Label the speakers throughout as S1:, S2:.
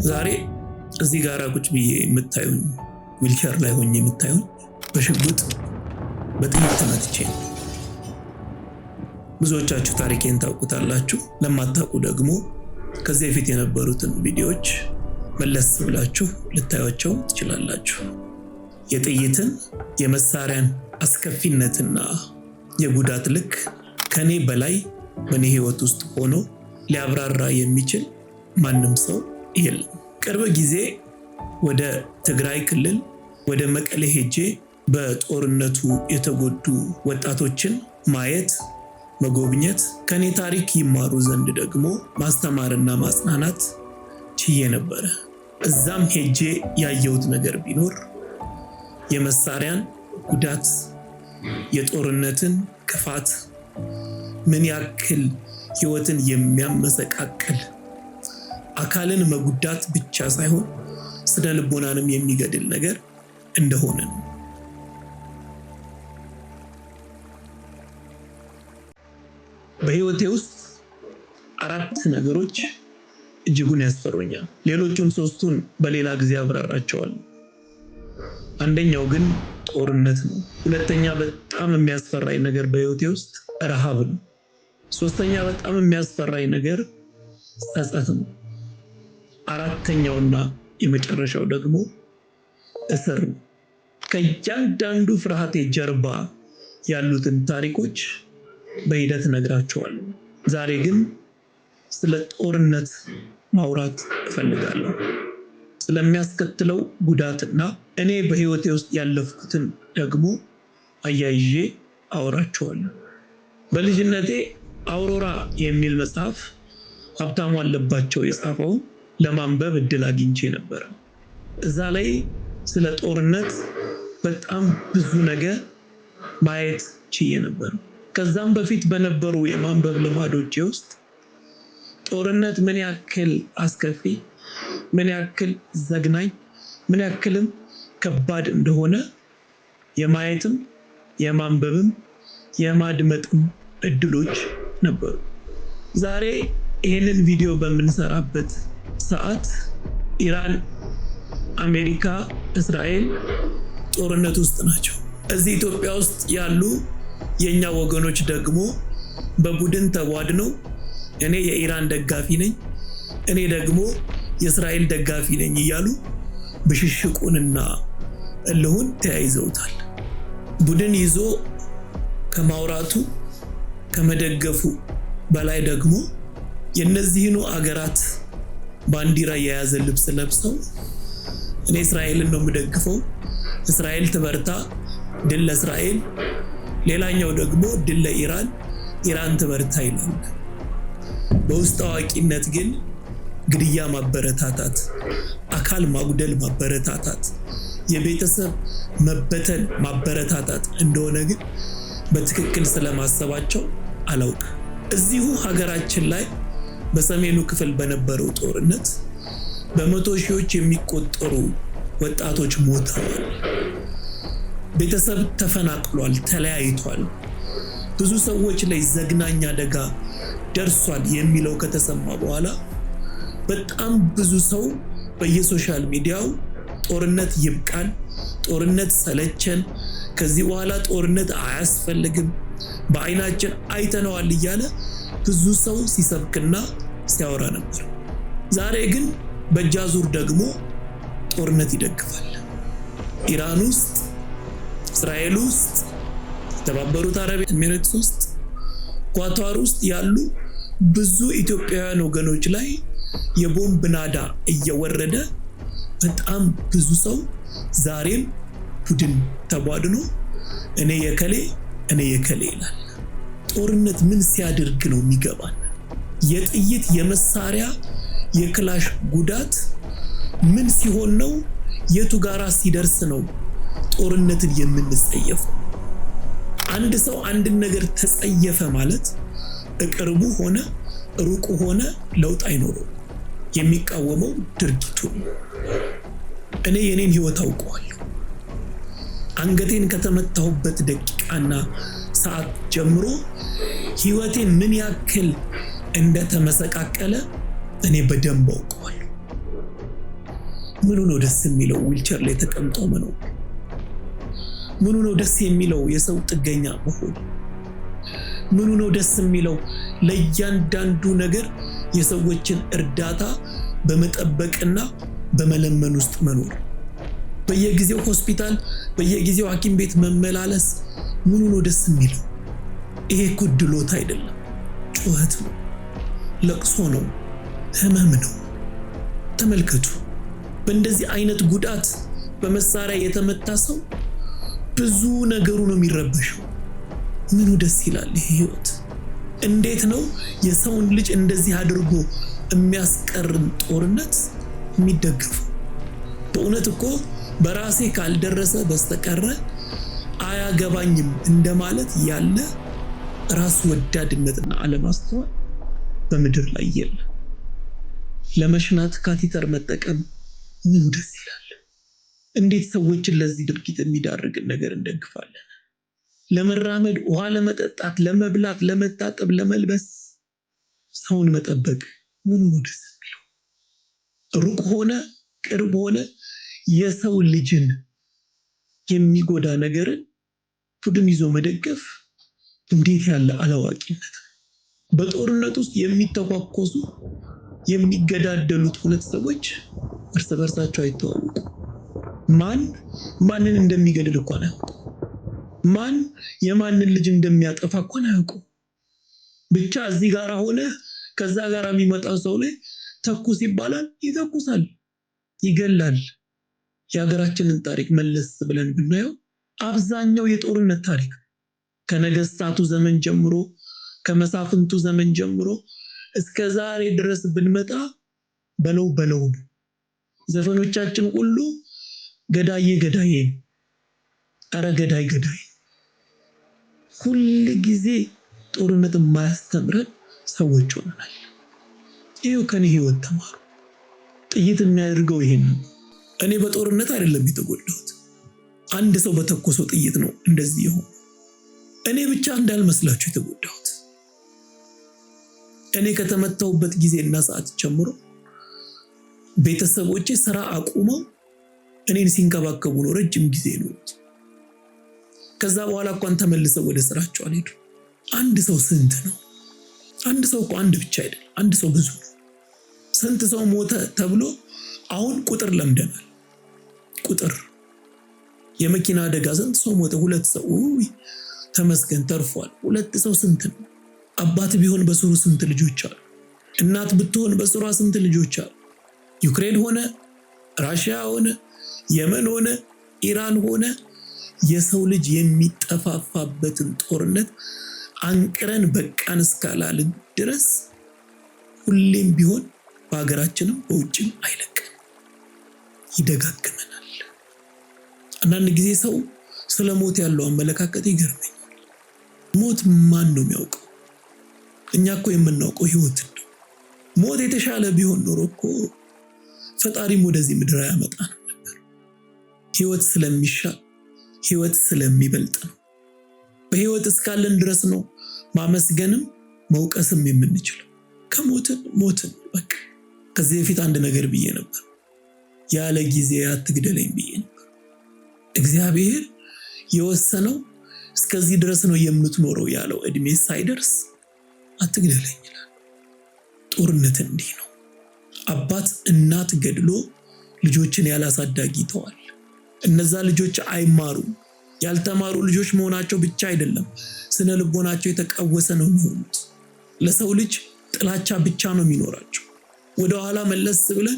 S1: ዛሬ እዚህ ጋር ቁጭ ብዬ የምታዩኝ ዊልቸር ላይ ሆኜ የምታዩኝ በሽጉጥ በጥይት ተመትቼ ነው። ብዙዎቻችሁ ታሪኬን ታውቁታላችሁ። ለማታውቁ ደግሞ ከዚህ በፊት የነበሩትን ቪዲዮዎች መለስ ብላችሁ ልታዩቸው ትችላላችሁ። የጥይትን የመሳሪያን አስከፊነትና የጉዳት ልክ ከኔ በላይ በኔ ህይወት ውስጥ ሆኖ ሊያብራራ የሚችል ማንም ሰው የለም። ቅርብ ጊዜ ወደ ትግራይ ክልል ወደ መቀሌ ሄጄ በጦርነቱ የተጎዱ ወጣቶችን ማየት፣ መጎብኘት፣ ከኔ ታሪክ ይማሩ ዘንድ ደግሞ ማስተማርና ማጽናናት ችዬ ነበረ። እዛም ሄጄ ያየሁት ነገር ቢኖር የመሳሪያን ጉዳት፣ የጦርነትን ክፋት፣ ምን ያክል ህይወትን የሚያመሰቃቅል አካልን መጉዳት ብቻ ሳይሆን ስነ ልቦናንም የሚገድል ነገር እንደሆነ ነው። በህይወቴ ውስጥ 4 ነገሮች እጅጉን ያስፈሩኛል። ሌሎቹን 3ቱን በሌላ ጊዜ አብራራቸዋለሁ። አንደኛው ግን ጦርነት ነው። ሁለተኛ በጣም የሚያስፈራኝ ነገር በህይወቴ ውስጥ ረሃብ ነው። ሶስተኛ በጣም የሚያስፈራኝ ነገር ጸጸት ነው። አራተኛውና የመጨረሻው ደግሞ እስር ነው። ከእያንዳንዱ ፍርሃቴ ጀርባ ያሉትን ታሪኮች በሂደት እነግራቸዋለሁ። ዛሬ ግን ስለ ጦርነት ማውራት እፈልጋለሁ። ስለሚያስከትለው ጉዳትና እኔ በህይወቴ ውስጥ ያለፍኩትን ደግሞ አያይዤ አወራቸዋለሁ። በልጅነቴ አውሮራ የሚል መጽሐፍ ሀብታሙ አለባቸው የጻፈው ለማንበብ እድል አግኝቼ ነበር። እዛ ላይ ስለ ጦርነት በጣም ብዙ ነገር ማየት ችዬ ነበር። ከዛም በፊት በነበሩ የማንበብ ልማዶቼ ውስጥ ጦርነት ምን ያክል አስከፊ፣ ምን ያክል ዘግናኝ፣ ምን ያክልም ከባድ እንደሆነ የማየትም የማንበብም የማድመጥም እድሎች ነበሩ። ዛሬ ይህንን ቪዲዮ በምንሰራበት ሰዓት ኢራን፣ አሜሪካ፣ እስራኤል ጦርነት ውስጥ ናቸው። እዚህ ኢትዮጵያ ውስጥ ያሉ የኛ ወገኖች ደግሞ በቡድን ተቧድነው እኔ የኢራን ደጋፊ ነኝ፣ እኔ ደግሞ የእስራኤል ደጋፊ ነኝ እያሉ ብሽሽቁንና እልሁን ተያይዘውታል። ቡድን ይዞ ከማውራቱ ከመደገፉ በላይ ደግሞ የነዚህኑ አገራት ባንዲራ የያዘ ልብስ ለብሰው እኔ እስራኤልን ነው የምደግፈው፣ እስራኤል ትበርታ፣ ድል ለእስራኤል፣ ሌላኛው ደግሞ ድል ለኢራን፣ ኢራን ትበርታ ይላል። በውስጥ አዋቂነት ግን ግድያ ማበረታታት፣ አካል ማጉደል ማበረታታት፣ የቤተሰብ መበተን ማበረታታት እንደሆነ ግን በትክክል ስለማሰባቸው አላውቅም። እዚሁ ሀገራችን ላይ በሰሜኑ ክፍል በነበረው ጦርነት በመቶ ሺዎች የሚቆጠሩ ወጣቶች ሞተዋል። ቤተሰብ ተፈናቅሏል፣ ተለያይቷል። ብዙ ሰዎች ላይ ዘግናኝ አደጋ ደርሷል የሚለው ከተሰማ በኋላ በጣም ብዙ ሰው በየሶሻል ሚዲያው ጦርነት ይብቃን፣ ጦርነት ሰለቸን፣ ከዚህ በኋላ ጦርነት አያስፈልግም፣ በአይናችን አይተነዋል እያለ ብዙ ሰው ሲሰብክና ሲያወራ ነበር። ዛሬ ግን በእጃዙር ደግሞ ጦርነት ይደግፋል። ኢራን ውስጥ፣ እስራኤል ውስጥ፣ የተባበሩት አረብ ኤሚሬትስ ውስጥ፣ ኳታር ውስጥ ያሉ ብዙ ኢትዮጵያውያን ወገኖች ላይ የቦምብ ናዳ እየወረደ በጣም ብዙ ሰው ዛሬም ቡድን ተቧድኖ እኔ የከሌ ይላል። ጦርነት ምን ሲያደርግ ነው የሚገባን? የጥይት የመሳሪያ የክላሽ ጉዳት ምን ሲሆን ነው? የቱ ጋራ ሲደርስ ነው ጦርነትን የምንጸየፈው? አንድ ሰው አንድን ነገር ተጸየፈ ማለት እቅርቡ ሆነ ሩቁ ሆነ ለውጥ አይኖረው። የሚቃወመው ድርጊቱ ነው። እኔ የኔን ህይወት አውቀዋለሁ። አንገቴን ከተመታሁበት ደቂቃና ሰዓት ጀምሮ ህይወቴ ምን ያክል እንደተመሰቃቀለ እኔ በደንብ አውቀዋለሁ። ምኑ ነው ደስ የሚለው ዊልቸር ላይ ተቀምጦ መኖር? ምኑ ነው ደስ የሚለው የሰው ጥገኛ መሆን? ምኑ ነው ደስ የሚለው ለእያንዳንዱ ነገር የሰዎችን እርዳታ በመጠበቅና በመለመን ውስጥ መኖር? በየጊዜው ሆስፒታል፣ በየጊዜው ሐኪም ቤት መመላለስ ምኑ ነው ደስ የሚለው? ይሄ እኮ ድሎት አይደለም፣ ጩኸት ነው፣ ለቅሶ ነው፣ ህመም ነው። ተመልከቱ፣ በእንደዚህ አይነት ጉዳት በመሳሪያ የተመታ ሰው ብዙ ነገሩ ነው የሚረበሸው። ምኑ ደስ ይላል ይሄ ህይወት? እንዴት ነው የሰውን ልጅ እንደዚህ አድርጎ የሚያስቀርን ጦርነት የሚደገፈው? በእውነት እኮ በራሴ ካልደረሰ በስተቀረ አያገባኝም እንደማለት ያለ ራስ ወዳድነትና አለማስተዋል በምድር ላይ የለም። ለመሽናት ካቴተር መጠቀም ምኑ ደስ ይላል? እንዴት ሰዎችን ለዚህ ድርጊት የሚዳርግን ነገር እንደግፋለን? ለመራመድ፣ ውሃ ለመጠጣት፣ ለመብላት፣ ለመታጠብ፣ ለመልበስ ሰውን መጠበቅ ምኑ ደስ የሚለው? ሩቅ ሆነ ቅርብ ሆነ የሰው ልጅን የሚጎዳ ነገርን ቡድን ይዞ መደገፍ እንዴት ያለ አላዋቂነት! በጦርነት ውስጥ የሚተኳኮሱ የሚገዳደሉት ሁለት ሰዎች እርስ በርሳቸው አይተዋወቁ። ማን ማንን እንደሚገድል እንኳን አያውቁ። ማን የማንን ልጅ እንደሚያጠፋ እንኳን አያውቁ። ብቻ እዚህ ጋር ሆነ ከዛ ጋር የሚመጣው ሰው ላይ ተኩስ ይባላል፣ ይተኩሳል፣ ይገላል። የሀገራችንን ታሪክ መለስ ብለን ብናየው አብዛኛው የጦርነት ታሪክ ከነገስታቱ ዘመን ጀምሮ ከመሳፍንቱ ዘመን ጀምሮ እስከ ዛሬ ድረስ ብንመጣ በለው ነው። ዘፈኖቻችን ሁሉ ገዳዬ ገዳዬ፣ አረ ገዳይ ገዳይ። ሁል ጊዜ ጦርነት የማያስተምረን ሰዎች ሆነናል። ይሄው ከኔ ህይወት ተማሩ። ጥይት የሚያደርገው ይሄን ነው። እኔ በጦርነት አይደለም የተጎዳሁት፣ አንድ ሰው በተኮሰው ጥይት ነው እንደዚህ ይሆን። እኔ ብቻ እንዳልመስላችሁ የተጎዳሁት። እኔ ከተመታሁበት ጊዜና ሰዓት ጀምሮ ቤተሰቦቼ ስራ አቁመው እኔን ሲንከባከቡ ነው ረጅም ጊዜ ነው። ከዛ በኋላ እንኳን ተመልሰው ወደ ስራቸው አልሄዱ። አንድ ሰው ስንት ነው? አንድ ሰው እኮ አንድ ብቻ አይደለም፣ አንድ ሰው ብዙ ነው። ስንት ሰው ሞተ ተብሎ አሁን ቁጥር ለምደናል። ቁጥር የመኪና አደጋ ስንት ሰው ሞተ? 2 ሰው። ተመስገን ተርፏል። 2 ሰው ስንት ነው? አባት ቢሆን በስሩ ስንት ልጆች አሉ? እናት ብትሆን በስሯ ስንት ልጆች አሉ? ዩክሬን ሆነ ራሽያ ሆነ የመን ሆነ ኢራን ሆነ የሰው ልጅ የሚጠፋፋበትን ጦርነት አንቅረን በቃን እስካላልን ድረስ ሁሌም ቢሆን በሀገራችንም በውጭም አይለቅም፣ ይደጋግመናል። አንዳንድ ጊዜ ሰው ስለ ሞት ያለው አመለካከት ይገርመኛል። ሞት ማን ነው የሚያውቀው? እኛ እኮ የምናውቀው ህይወት ነው። ሞት የተሻለ ቢሆን ኖሮ እኮ ፈጣሪም ወደዚህ ምድር ያመጣ ነበር። ህይወት ስለሚሻል፣ ህይወት ስለሚበልጥ ነው። በህይወት እስካለን ድረስ ነው ማመስገንም መውቀስም የምንችለው። ከሞትን ሞትን በቃ። ከዚህ በፊት አንድ ነገር ብዬ ነበር፣ ያለ ጊዜ አትግደለኝ ብዬ ነበር። እግዚአብሔር የወሰነው እስከዚህ ድረስ ነው የምትኖረው ያለው እድሜ ሳይደርስ አትግደለኝ ይላል። ጦርነት እንዲህ ነው። አባት እናት ገድሎ ልጆችን ያላሳዳጊ ይተዋል። እነዛ ልጆች አይማሩም። ያልተማሩ ልጆች መሆናቸው ብቻ አይደለም፣ ስነ ልቦናቸው የተቃወሰ ነው የሚሆኑት። ለሰው ልጅ ጥላቻ ብቻ ነው የሚኖራቸው። ወደ ኋላ መለስ ብለን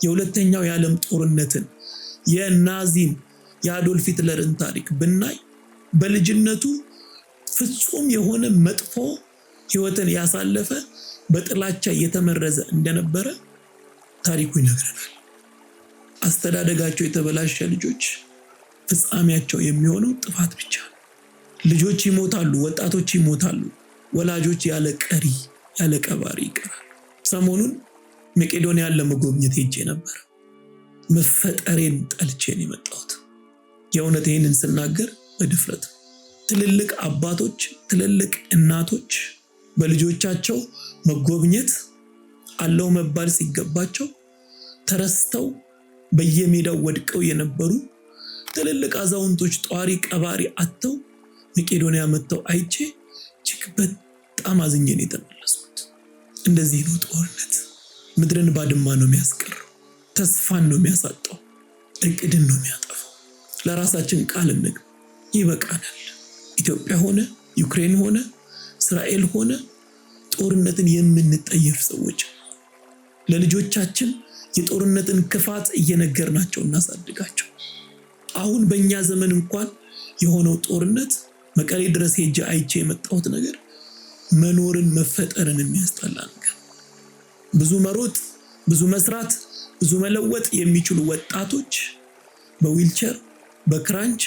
S1: የሁለተኛው የዓለም ጦርነትን የናዚን የአዶልፍ ሂትለርን ታሪክ ብናይ በልጅነቱ ፍጹም የሆነ መጥፎ ህይወትን ያሳለፈ በጥላቻ የተመረዘ እንደነበረ ታሪኩ ይነግረናል። አስተዳደጋቸው የተበላሸ ልጆች ፍጻሜያቸው የሚሆነው ጥፋት ብቻ ነው። ልጆች ይሞታሉ፣ ወጣቶች ይሞታሉ፣ ወላጆች ያለ ቀሪ ያለ ቀባሪ ይቀራሉ። ሰሞኑን መቄዶንያን ለመጎብኘት ሄጄ ነበር። መፈጠሬን ጠልቼን የመጣሁት የእውነት ይህንን ስናገር በድፍረት። ትልልቅ አባቶች ትልልቅ እናቶች በልጆቻቸው መጎብኘት አለው መባል ሲገባቸው ተረስተው በየሜዳው ወድቀው የነበሩ ትልልቅ አዛውንቶች ጧሪ ቀባሪ አጥተው መቄዶንያ መጥተው አይቼ እጅግ በጣም አዝኜ ነው የተመለስኩት። እንደዚህ ነው ጦርነት። ምድርን ባድማ ነው የሚያስቀረው፣ ተስፋን ነው የሚያሳጣው፣ እቅድን ነው የሚያጠፋው። ለራሳችን ቃል እንግባ፣ ይበቃናል። ኢትዮጵያ ሆነ ዩክሬን ሆነ እስራኤል ሆነ ጦርነትን የምንጠየፍ ሰዎች ለልጆቻችን የጦርነትን ክፋት እየነገርናቸው እናሳድጋቸው። አሁን በእኛ ዘመን እንኳን የሆነው ጦርነት መቀሌ ድረስ ሄጄ አይቼ የመጣሁት ነገር መኖርን መፈጠርን የሚያስጠላ ነገር። ብዙ መሮጥ፣ ብዙ መስራት፣ ብዙ መለወጥ የሚችሉ ወጣቶች በዊልቸር በክራንች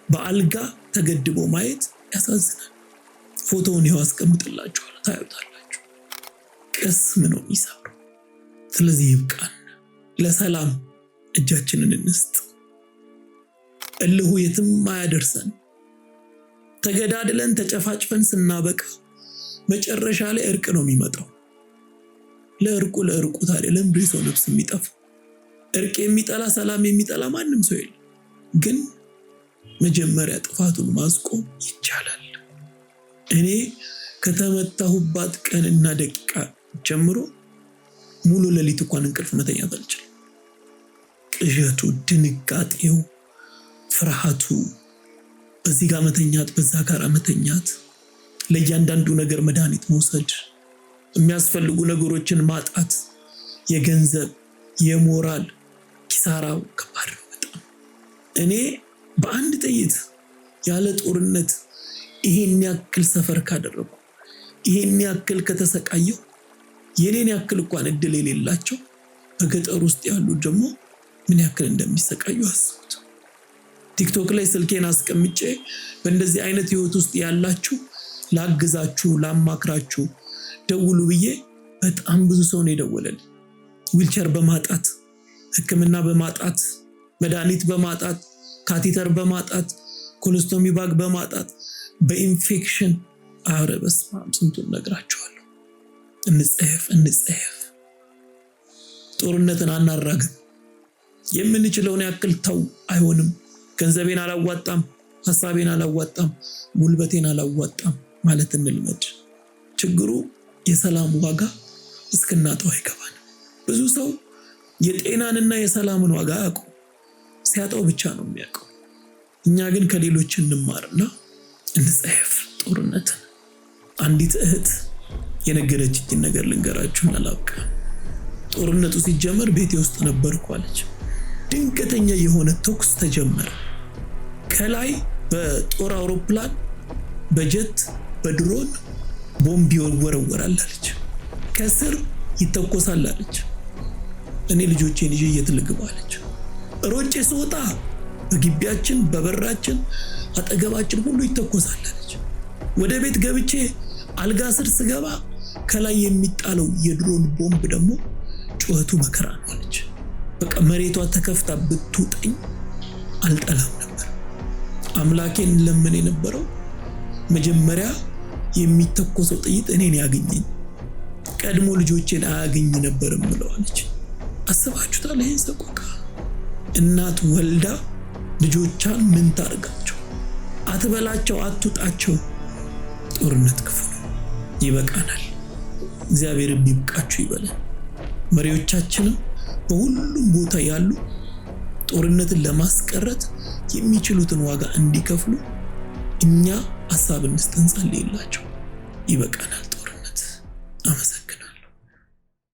S1: በአልጋ ተገድበው ማየት ያሳዝናል። ፎቶውን ይኸው አስቀምጥላችኋለሁ፣ ታዩታላችሁ። ቅስም ነው የሚሰብረው። ስለዚህ ይብቃን። ለሰላም እጃችንን እንስጥ። እልሁ የትም አያደርሰን። ተገዳድለን ተጨፋጭፈን ስናበቃ መጨረሻ ላይ እርቅ ነው የሚመጣው። ለእርቁ ታዲያ ለምንድን ሰው ነፍስ የሚጠፋው? እርቅ የሚጠላ ሰላም የሚጠላ ማንም ሰው የለም። ግን መጀመሪያ ጥፋቱን ማስቆም ይቻላል። እኔ ከተመታሁባት ቀንና ደቂቃ ጀምሮ ሙሉ ሌሊት እንኳን እንቅልፍ መተኛት አልችልም። ቅዠቱ፣ ድንጋጤው፣ ፍርሃቱ፣ በዚህ ጋር መተኛት በዛ ጋር መተኛት፣ ለእያንዳንዱ ነገር መድኃኒት መውሰድ፣ የሚያስፈልጉ ነገሮችን ማጣት፣ የገንዘብ የሞራል ኪሳራው ከባድ ነው በጣም። እኔ በአንድ ጥይት ያለ ጦርነት ይሄን ያክል ሰፈር ካደረጉ፣ ይሄን ያክል ከተሰቃየው፣ የኔን ያክል እንኳን እድል የሌላቸው በገጠር ውስጥ ያሉ ደግሞ ምን ያክል እንደሚሰቃዩ አስቡት። ቲክቶክ ላይ ስልኬን አስቀምጬ በእንደዚህ አይነት ህይወት ውስጥ ያላችሁ ላግዛችሁ፣ ላማክራችሁ ደውሉ ብዬ በጣም ብዙ ሰው ነው የደወለልኝ። ዊልቸር በማጣት ሕክምና በማጣት መድኃኒት በማጣት ካቴተር በማጣት ኮሎስቶሚ ባግ በማጣት በኢንፌክሽን አረ በስመ አብ ስንቱን ነግራችኋለሁ። እንጸየፍ ጦርነትን አናራግም። የምንችለውን ያክል ተው፣ አይሆንም፣ ገንዘቤን አላዋጣም፣ ሐሳቤን አላዋጣም፣ ጉልበቴን አላዋጣም ማለት እንልመድ። ችግሩ የሰላም ዋጋ እስክናጠው አይገባን። ብዙ ሰው የጤናንና የሰላምን ዋጋ ያውቀው ሲያጣው ብቻ ነው የሚያውቀው። እኛ ግን ከሌሎች እንማርና እንጸየፍ ጦርነትን። አንዲት እህት የነገረችኝ ነገር ልንገራችሁና ላብቃ። ጦርነቱ ሲጀመር ቤቴ ውስጥ ነበርኩ አለች። ድንገተኛ የሆነ ተኩስ ተጀመረ። ከላይ በጦር አውሮፕላን፣ በጀት፣ በድሮን ቦምብ ይወረወራል አለች። ከስር ይተኮሳል አለች። እኔ ልጆቼን ይዤ የት ልግባ አለች። ሮጬ ስወጣ በግቢያችን በበራችን አጠገባችን ሁሉ ይተኮሳል አለች። ወደ ቤት ገብቼ አልጋ ስር ስገባ ከላይ የሚጣለው የድሮን ቦምብ ደግሞ ጩኸቱ መከራ ነው አለች። በቃ መሬቷ ተከፍታ ብትውጠኝ አልጠላም ነበር። አምላኬን ለምን የነበረው መጀመሪያ የሚተኮሰው ጥይት እኔን ያገኘኝ፣ ቀድሞ ልጆቼን አያገኝ ነበር ምለዋለች። አስባችሁታል? ይሄን ሰቆቃ እናት ወልዳ ልጆቿን ምን ታርጋቸው? አትበላቸው፣ አትውጣቸው። ጦርነት ክፉ ነው። ይበቃናል። እግዚአብሔር ቢብቃችሁ ይበለን። መሪዎቻችንም በሁሉም ቦታ ያሉ ጦርነትን ለማስቀረት የሚችሉትን ዋጋ እንዲከፍሉ እኛ ሐሳብ እንስጠን፣ ጸልይላቸው። ይበቃናል ጦርነት። አመሰግናለሁ።